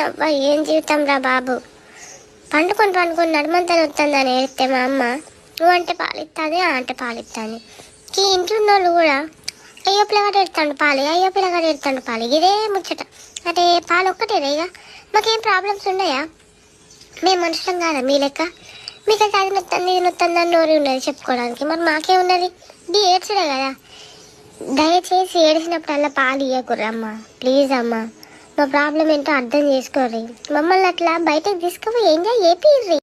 అబ్బా ఏం జీవితం రా బాబు. పండుకొని నడుమంతా వస్తుందని ఏడితే మా అమ్మ నువ్వు అంటే పాలిస్తుంది అంటే పాలిస్తుంది. ఈ ఇంట్లో ఉన్న వాళ్ళు కూడా అయ్యో పిల్లగాడు ఎడతాడు పాలి, అయ్యో పిల్లగాడు ఎడతాడు పాలి, ఇదే ముచ్చట. అంటే పాలు ఒక్కటేనా ఇక? మాకేం ప్రాబ్లమ్స్ ఉన్నాయా? మేము మనుషులం కాదా మీ లెక్క? మీకైతే అది నొత్తుంది ఇది నొత్తుంది అని నోరు ఉన్నది చెప్పుకోవడానికి, మరి మాకే ఉన్నది. ఇది ఏడ్చడే కదా. దయచేసి ఏడిసినప్పుడల్లా పాలు ఇవ్వకుర్రమ్మా, ప్లీజ్ అమ్మా. మా ప్రాబ్లం ఏంటో అర్థం చేసుకోర్రి. మమ్మల్ని అట్లా బయటకు తీసుకుపోయి ఎంజాయ్ చేపిర్రి.